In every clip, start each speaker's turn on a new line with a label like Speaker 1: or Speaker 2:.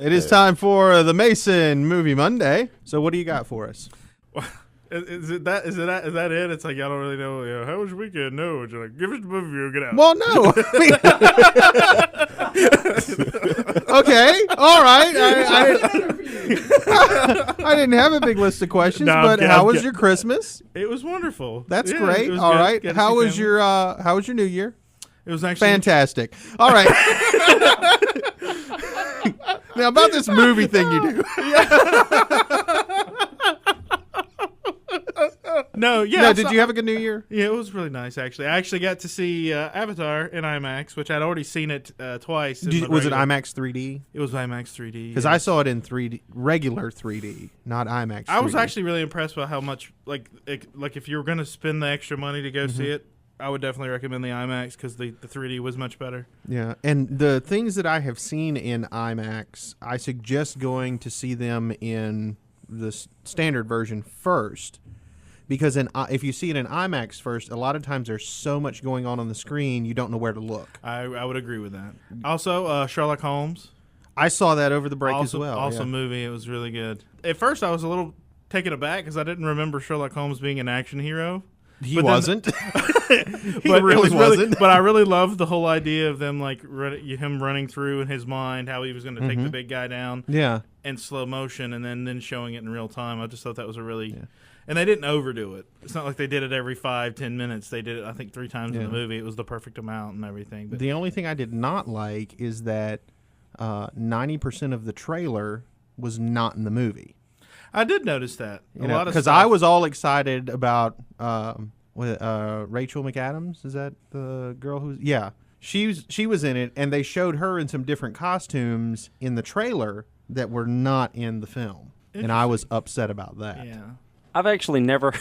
Speaker 1: It is time for the Mason Movie Monday. So what do you got for us?
Speaker 2: Is that it? It's like y'all don't really know. How was your weekend? No, you're like, give us the movie or get out.
Speaker 1: Well, no. Okay, all right. I didn't have a big list of questions, but how was your Christmas?
Speaker 2: It was wonderful.
Speaker 1: That's great. All right. How was your New Year?
Speaker 2: It was actually
Speaker 1: fantastic. All right. Now about this movie thing you do.
Speaker 2: No,
Speaker 1: did you have a good New Year?
Speaker 2: Yeah, it was really nice, actually. I actually got to see Avatar in IMAX, which I'd already seen it twice.
Speaker 1: Was it IMAX 3D?
Speaker 2: It was IMAX 3D.
Speaker 1: Because I saw it in 3D, regular 3D, not IMAX 3D.
Speaker 2: I was actually really impressed by how much, like if you were going to spend the extra money to go see it, I would definitely recommend the IMAX because the 3D was much better.
Speaker 1: Yeah, and the things that I have seen in IMAX, I suggest going to see them in the standard version first. Because if you see it in IMAX first, a lot of times there's so much going on the screen, you don't know where to look.
Speaker 2: I would agree with that. Also, Sherlock Holmes.
Speaker 1: I saw that over the break as well.
Speaker 2: Awesome movie. It was really good. At first, I was a little taken aback because I didn't remember Sherlock Holmes being an action hero.
Speaker 1: He wasn't.
Speaker 2: He really wasn't. But I really loved the whole idea of them, like him running through in his mind how he was going to take the big guy down.
Speaker 1: Yeah.
Speaker 2: In slow motion and then showing it in real time. I just thought that was a really... Yeah. And they didn't overdo it. It's not like they did it every 5-10 minutes. They did it, I think, 3 times in the movie. It was the perfect amount and everything. But
Speaker 1: the only thing I did not like is that 90% of the trailer was not in the movie.
Speaker 2: I did notice that.
Speaker 1: Because I was all excited about Rachel McAdams. Is that the girl who's... Yeah. She was in it, and they showed her in some different costumes in the trailer that were not in the film. And I was upset about that.
Speaker 2: Yeah.
Speaker 3: I've actually never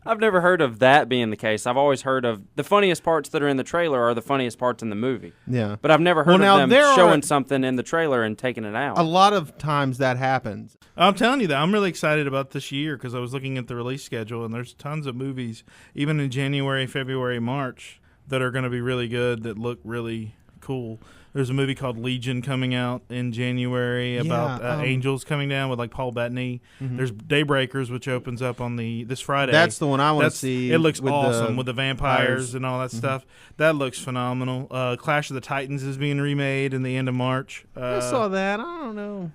Speaker 3: heard of that being the case. I've always heard of the funniest parts that are in the trailer are the funniest parts in the movie.
Speaker 1: Yeah.
Speaker 3: But I've never heard of them showing something in the trailer and taking it out.
Speaker 1: A lot of times that happens.
Speaker 2: I'm telling you that. I'm really excited about this year because I was looking at the release schedule, and there's tons of movies, even in January, February, March, that are going to be really good, that look really cool. There's a movie called Legion coming out in January about angels coming down with like Paul Bettany. There's Daybreakers, which opens up on this Friday.
Speaker 1: That's the one I want to see.
Speaker 2: It looks awesome with the vampires and all that stuff. That looks phenomenal. Clash of the Titans is being remade in the end of March.
Speaker 1: I saw that. I don't know.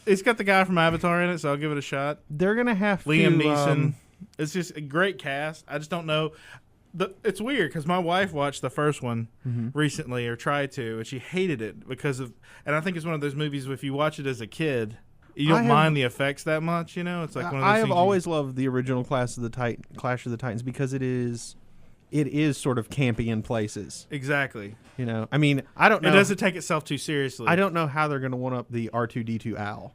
Speaker 2: It's got the guy from Avatar in it, so I'll give it a shot.
Speaker 1: They're gonna have
Speaker 2: Liam Neeson. It's just a great cast. I just don't know. It's weird because my wife watched the first one recently, or tried to, and she hated it because of. And I think it's one of those movies where if you watch it as a kid, you don't mind the effects that much. You know, it's like one of those
Speaker 1: I have always loved the original Clash of the Titans because it is sort of campy in places.
Speaker 2: Exactly.
Speaker 1: You know, I mean, I don't know.
Speaker 2: It doesn't take itself too seriously.
Speaker 1: I don't know how they're going to one up the R2-D2 owl.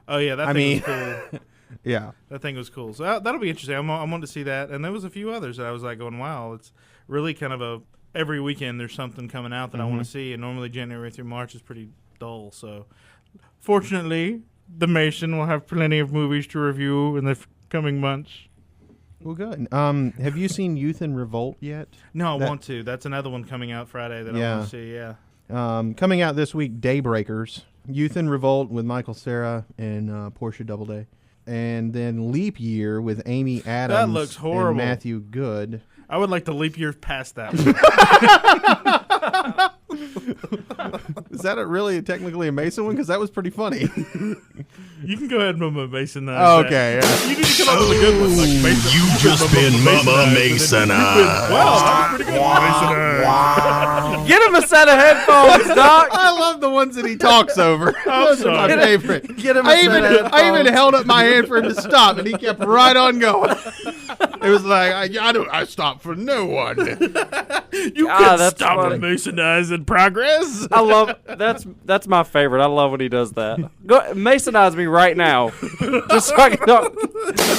Speaker 2: Oh yeah, that thing was cool.
Speaker 1: Yeah,
Speaker 2: that thing was cool. So that'll be interesting. I wanted to see that, and there was a few others that I was like going, "Wow, it's really kind of every weekend there's something coming out that I want to see." And normally January through March is pretty dull. So, fortunately, the Mason will have plenty of movies to review in the coming months.
Speaker 1: Well, good. Have you seen Youth in Revolt yet?
Speaker 2: No, I want to. That's another one coming out Friday that I want to see. Yeah.
Speaker 1: Coming out this week, Daybreakers, Youth in Revolt with Michael Cera and Portia Doubleday. And then Leap Year with Amy Adams.
Speaker 2: That looks horrible.
Speaker 1: And Matthew Good.
Speaker 2: I would like to leap years past that.
Speaker 1: Is that really technically a Mason one? Because that was pretty funny.
Speaker 2: You can go ahead and Mama Mason.
Speaker 1: Okay. Yeah.
Speaker 2: You need to come up with a good one. Like Mason.
Speaker 4: You just been Mama Mason.
Speaker 2: Wow, that was pretty good. Mason.
Speaker 3: Get him a set of headphones, Doc.
Speaker 1: I love the ones that he talks over.
Speaker 2: Those are
Speaker 1: my favorite.
Speaker 3: Get him a set of headphones.
Speaker 1: I even held up my hand for him to stop, and he kept right on going. It was like, I stopped for no one.
Speaker 2: You can't stop a Masonizing progress.
Speaker 3: I love that's my favorite. I love when he does that. Go Masonize me right now, just so I can know.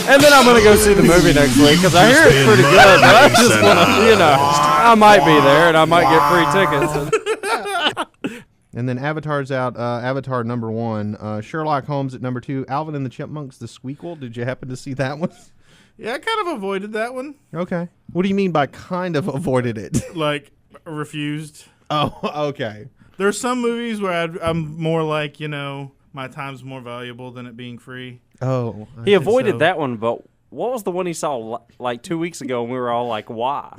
Speaker 3: And then I'm gonna go see the movie next week because I hear it's pretty good. But I just wanna, I might be there and I might get free tickets.
Speaker 1: And then Avatar's out. Avatar #1. Sherlock Holmes at #2. Alvin and the Chipmunks, the Squeakquel. Did you happen to see that one?
Speaker 2: Yeah, I kind of avoided that one.
Speaker 1: Okay. What do you mean by kind of avoided it?
Speaker 2: Like, refused.
Speaker 1: Oh, okay.
Speaker 2: There's some movies where I'm more like, my time's more valuable than it being free.
Speaker 1: Oh,
Speaker 3: He avoided that one, but what was the one he saw like 2 weeks ago? And we were all like, "Why?"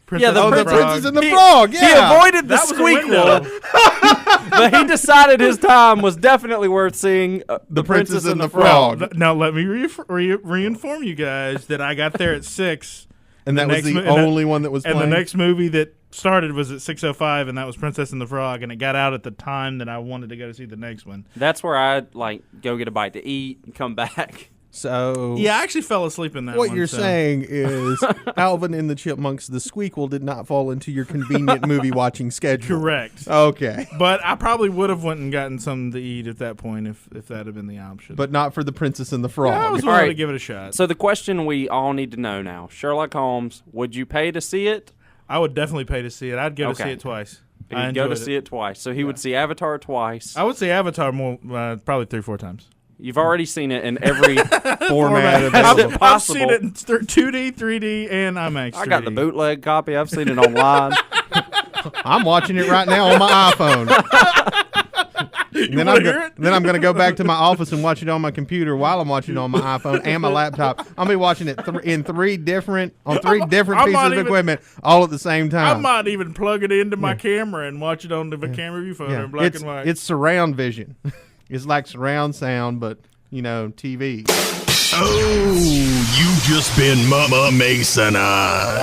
Speaker 2: Princess
Speaker 3: the
Speaker 2: and
Speaker 1: The
Speaker 3: Frog.
Speaker 1: Princess and the Frog. Yeah,
Speaker 3: He avoided the
Speaker 2: That was a
Speaker 3: squeakquel, but he decided his time was definitely worth seeing.
Speaker 1: The Princess and the Frog.
Speaker 2: Now let me reinform you guys that I got there at 6.
Speaker 1: And that was
Speaker 2: next
Speaker 1: the
Speaker 2: mo- and the-
Speaker 1: only one that was
Speaker 2: And
Speaker 1: playing.
Speaker 2: the next movie that started was at 6:05, and that was Princess and the Frog, and it got out at the time that I wanted to go to see the next one.
Speaker 3: That's where I go get a bite to eat and come back.
Speaker 1: So
Speaker 2: Yeah, I actually fell asleep in that
Speaker 1: what
Speaker 2: one.
Speaker 1: you're
Speaker 2: so.
Speaker 1: saying is Alvin and the Chipmunks, the squeakquel, did not fall into your convenient movie watching schedule.
Speaker 2: Correct.
Speaker 1: Okay.
Speaker 2: But I probably would have went and gotten something to eat at that point if that had been the option.
Speaker 1: But not for the Princess and the Frog.
Speaker 2: I was
Speaker 3: All
Speaker 2: willing
Speaker 3: right.
Speaker 2: to give it a shot.
Speaker 3: So the question we all need to know now: Sherlock Holmes, would you pay to see it?
Speaker 2: I would definitely pay to see it. I'd go to
Speaker 3: Okay.
Speaker 2: see it twice.
Speaker 3: He'd go to see it twice. So he would see Avatar twice.
Speaker 2: I would say Avatar more, probably 3-4 times.
Speaker 3: You've already seen it in every
Speaker 1: Format
Speaker 3: I've
Speaker 1: available.
Speaker 3: possible.
Speaker 2: seen it in 2D, 3D, and IMAX 3D.
Speaker 3: I got the bootleg copy. I've seen it online.
Speaker 1: I'm watching it right now on my iPhone. And then I'm going to go back to my office and watch it on my computer while I'm watching it on my iPhone and my laptop. I'll be watching it in three different pieces of equipment all at the same
Speaker 2: I
Speaker 1: time.
Speaker 2: might even plug it into my camera and watch it on the camera viewfinder
Speaker 1: Yeah.
Speaker 2: in black and white.
Speaker 1: It's surround vision. It's like surround sound, but TV.
Speaker 4: Oh, you just been Mama Masonized.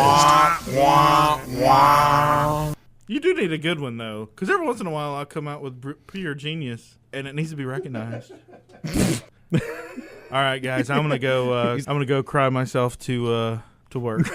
Speaker 2: You do need a good one though, because every once in a while I'll come out with pure genius, and it needs to be recognized. All right, guys, I'm gonna go. I'm gonna go cry myself to work.